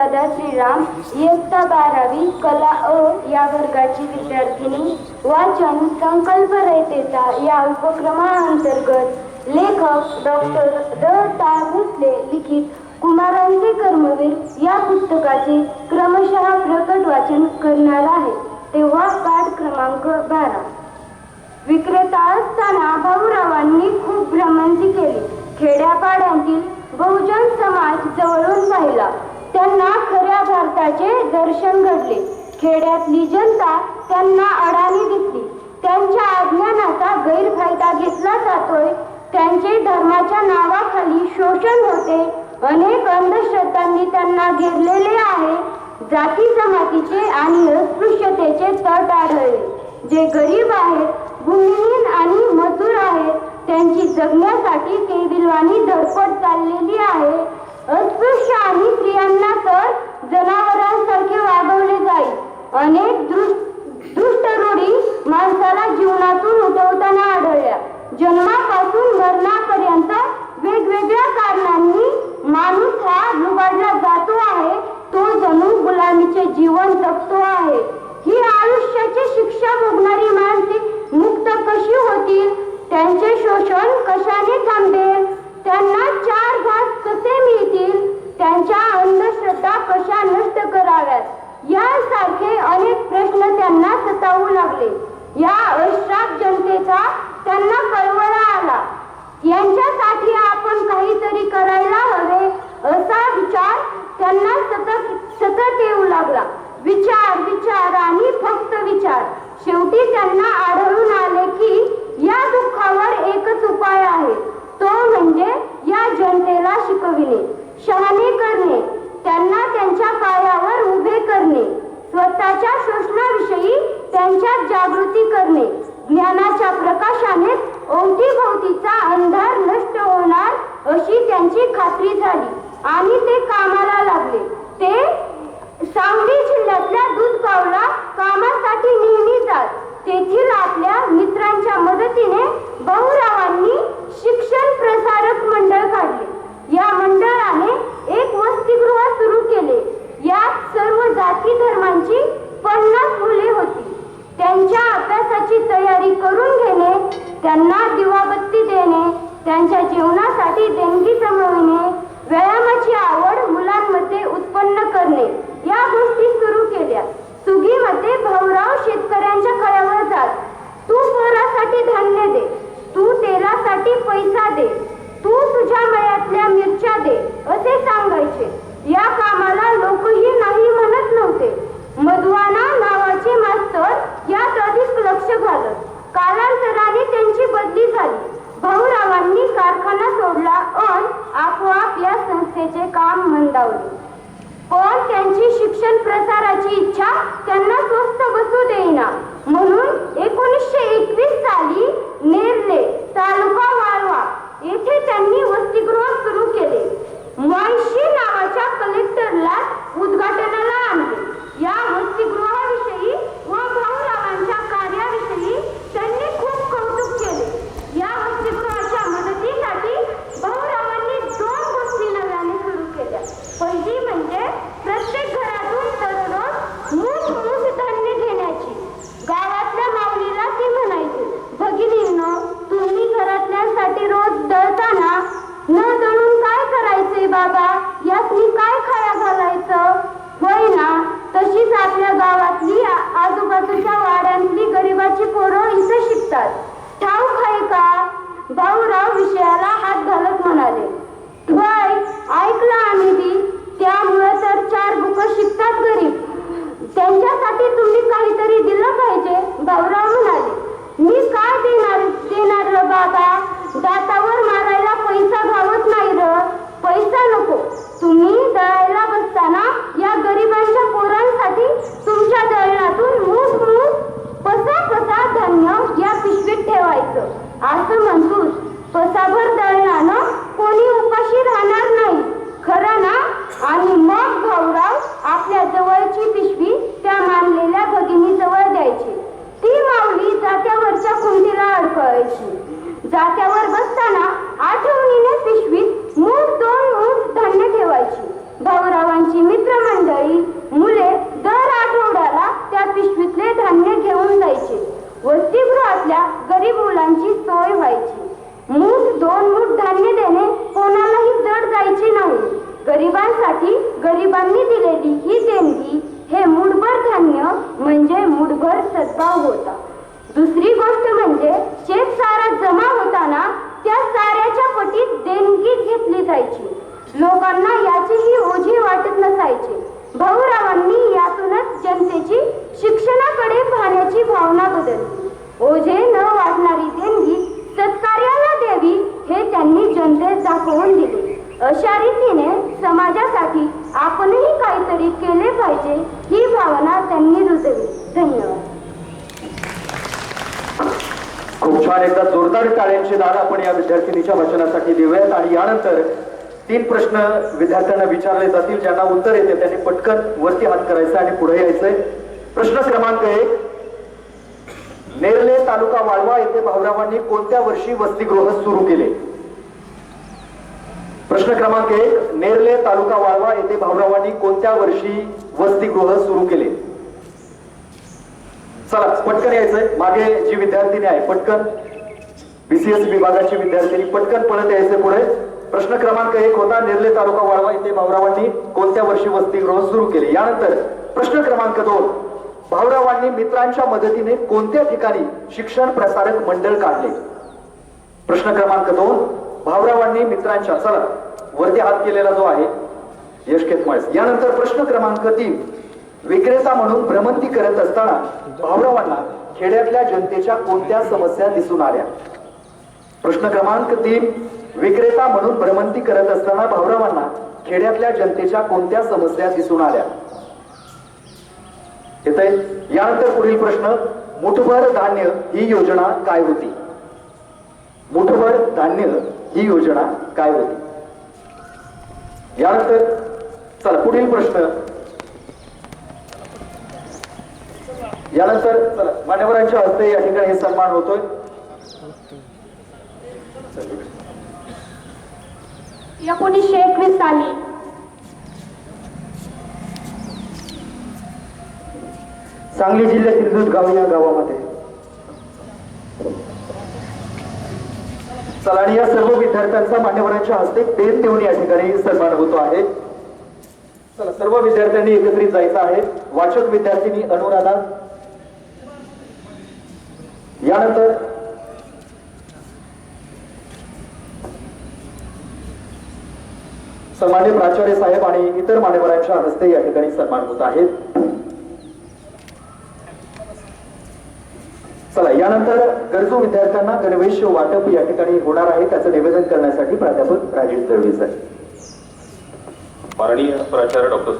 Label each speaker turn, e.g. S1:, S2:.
S1: दादा श्रीराम इयत्ता 12वी कला अ या वर्गाची विद्यार्थिनी वाचन संकल्प रयतेचा या उपक्रमाअंतर्गत लेखक डॉक्टर द. भोसले लिखित कुमारांचे कर्मवीर या पुस्तकाचे क्रमशः प्रकट वाचन करणार आहे. तेव्हा पाठ क्रमांक 12. विक्रेता असताना भाऊरावांनी खूप भ्रमंती केली. खेड्यापाड्यांतील बहुजन समाज जवळून पाहिला. त्यांना खऱ्या भारताचे दर्शन घडले. खेड्यातली जनता त्यांना अडाणी दिसली. त्यांच्या अज्ञानाचा गैरफायदा घेतला जातोय. त्यांचे धर्माच्या नावाखाली शोषण होते. अनेक अंधश्रद्धांनी त्यांना घेरलेले आहे. जाती जमातीचे आणि अस्पृश्यतेचे तट आढळले. जे गरीब आहेत, भूमिहीन आणि मजूर आहेत, त्यांची जगण्यासाठी केविलवाणी धडपड चाललेली आहे. अस्पृश्य आणि स्त्रियांना तर जनावरांसारखे वागवले जाईल. अनेक दुष्ट रूढी माणसाला जीवनातून उठवताना आढळल्या. जन्मापासून मरणापर्यंत वेगवेगळ्या कारणांनी माणूस हा लुबाडला जातो आहे. तो जणू गुलामीचे जीवन जगतो आहे. ही आयुष्याची शिक्षा भोगणारी माणसे मुक्त कशी होतील? त्यांचे शोषण कशाने थांबेल? त्यांना 4 घास कसे मिळतील? त्यांच्या अंधश्रद्धा कशा नष्ट कराव्यात? यासारखे अनेक प्रश्न त्यांना सतावू लागले. या अश्राप जनतेचा त्यांना कळवळा आला. यांच्यासाठी आपण काहीतरी करायला हवे असा विचार त्यांना सतत येऊ लागला. विचार आणि फक्त विचार. शेवटी त्यांना आढळून आले की या दुःखावर एकच उपाय आहे. तो म्हणजे या जनतेला शिकविणे, शहाणे करणे, त्यांना त्यांच्या पायावर उभे करणे, स्वतःच्या शोषणाविषयी त्यांच्यात जागृती करणे. ज्ञानाच्या प्रकाशाने अवतीभोवतीचा अंधार नष्ट होणार अशी त्यांची खात्री झाली आणि ते कामाला लागले. ते सांगली जिल्ह्यातल्या दूधगावला कामासाठी नेहमी जात. तेथील आपल्या मित्रांच्या मदतीने भाऊरावांनी शिक्षण प्रसारक मंडळ काढले. या मंडळाने एक वसतिगृह सुरू केले. यात सर्व जाती धर्मांची 50 मुले होती. त्यांच्या अभ्यासाची तयारी करून घेणे, त्यांना दिवाबत्ती देणे, त्यांच्या जेवणासाठी देणगी जमविणे, व्यायामाची आवड मुलांमध्ये उत्पन्न करणे या गोष्टी सुरू केल्या. सुगीमध्ये भाऊराव शेतकऱ्यांच्या खळ्यावर जात. तू पोरासाठी धान्य दे, तू तेलासाठी पैसा दे, तू तुझ्या मळ्यातल्या मिरच्या दे असे सांगायचे. या कामाला लोकही नाही म्हणत नव्हते. मधवाना नावाचे मास्तर यात अधिक लक्ष घालत. कालांतराने त्यांची बदली झाली. भाऊरावांनी कारखाना सोडला आणि आपोआप या संस्थेचे काम मंदावले. पण त्यांची शिक्षण प्रसाराची इच्छा त्यांना स्वस्थ बसू देईना. म्हणून 1921 साली नेरले, तालुका वाळवा येथे त्यांनी वसतिगृह सुरू केले. मुळशी नावाच्या कलेक्टरला उद्घाटनाला आणले. या वसतिगृहाविषयी व भाऊरावांच्या कार्याविषयी त्यांनी खूप कौतुक केले. या वसतिगृहाच्या मदतीसाठी भाऊरावांनी 2 गोष्टी नव्याने सुरू केल्या. पहिली म्हणजे प्रत्येक घरातून दररोज मूठ धान्य घेण्याची. गावातल्या माऊलीला ती म्हणायची, भगिनींनो, तुम्ही घरातल्यांसाठी रोज दळताना न दळून काय करायचे बाबा? यातनी काय खाया घालायचं? होय ना? तशीच आपल्या गावातली आजूबाजूच्या वाड्यांतली गरिबाची पोरं इथे शिकतात. ठाऊक आहे का? भाऊराव विषयाला हात घालत म्हणाले. होय, ऐकलं आम्ही बी. त्यामुळे तर 4 बुकं शिकतात गरीब. त्यांच्यासाठी तुम्ही काहीतरी दिलं पाहिजे. भाऊराव म्हणाले, मी काय देणार र बाबा? दातावर मारायला पैसा घावत नाही र. पैसा नको. तुम्ही दळायला बसताना या गरिबांच्या पोरांसाठी तुमच्या दळणातून मूठ पसा धान्य या पिशवीत ठेवायचं. असं म्हणतोस पसाभर दळणानं कोणी उपाशी राहणार नाही, खरं ना? आणि मग गरिबांनी दिलेली ही देणगी हे मुठभर धान्य म्हणजे मुठभर सद्भाव होता. दुसरी गोष्ट म्हणजे शेत सारा जमा होताना त्या साऱ्याच्या पटीत देणगी घेतली जायची. लोकांना याचीही ओझी वाटत नसायची. भाऊरावांनी यातूनच जनतेची शिक्षणाकडे पाहण्याची भावना बदलली. ओझे न वाटणारी देणगी सत्कार्याला द्यावी हे त्यांनी जनतेत दाखवून दिले. अशा रीतीने समाजासाठी आपणही काहीतरी केले पाहिजे ही भावना त्यांनी रुजवली. धन्यवाद.
S2: खूप छान. एकदा जोरदार टाळ्यांची दाद आपण या विद्यार्थिनीच्या वचनासाठी देऊयात. आणि यानंतर 3 प्रश्न विद्यार्थ्यांना विचारले जातील. ज्यांना उत्तर येते त्यांनी पटकन वरती हात करायचा आणि पुढे यायचंय. प्रश्न क्रमांक 1, नेरले तालुका वाळवा येथे भाऊरावांनी कोणत्या वर्षी वसतिगृह सुरू केले? प्रश्न क्रमांक 1, नेरले तालुका वाळवा येथे भाऊरावांनी कोणत्या वर्षी वसतिगृह सुरू केले? चला पटकन यायचंय. मागे जी विद्यार्थिनी आहे पटकन, BCS विभागाची विद्यार्थिनी पटकन पळत यायचे पुढे. प्रश्न क्रमांक 1 होता नेरले तालुका वाळवा येथे भाऊरावांनी कोणत्या वर्षी वसतिगृह सुरू केले? यानंतर प्रश्न क्रमांक 2, भाऊरावांनी मित्रांच्या मदतीने कोणत्या ठिकाणी शिक्षण प्रसारक मंडळ काढले? प्रश्न क्रमांक 2, भाऊरावांनी मित्रांच्या, चला वरती हात केलेला जो आहे यश केतमाळस. यानंतर प्रश्न क्रमांक 3, विक्रेता म्हणून भ्रमंती करत असताना भाऊरावांना खेड्यातल्या जनतेच्या कोणत्या समस्या दिसून आल्या? प्रश्न क्रमांक 3, विक्रेता म्हणून भ्रमंती करत असताना भाऊरावांना खेड्यातल्या जनतेच्या कोणत्या समस्या दिसून आल्या? येतंय. यानंतर पुढील प्रश्न, मुठभर धान्य ही योजना काय होती? मुठभर धान्य ही योजना काय होती? यानंतर चला पुढील प्रश्न. यानंतर चला मान्यवरांच्या हस्ते या ठिकाणी सन्मान होतोय.
S1: या 1921 साली
S2: सांगली जिल्ह्यातील दूधगाव या गावामध्ये. चला आणि या सर्व विद्यार्थ्यांचा मान्यवरांच्या हस्ते पेन देऊन या ठिकाणी सन्मान होतो आहे. चला सर्व विद्यार्थ्यांनी एकत्रित जायचं आहे. वाचक विद्यार्थिनी अनुराधा, यानंतर सन्मान्य प्राचार्य साहेब आणि इतर मान्यवरांच्या हस्ते या ठिकाणी सन्मान होत आहेत. चला यानंतर गरजू विद्यार्थ्यांना गणवेश वाटप या ठिकाणी होणार आहे. त्याचं निवेदन करण्यासाठी प्राध्यापक राजेश दळवी सर.
S3: माननीय प्राचार्य डॉक्टर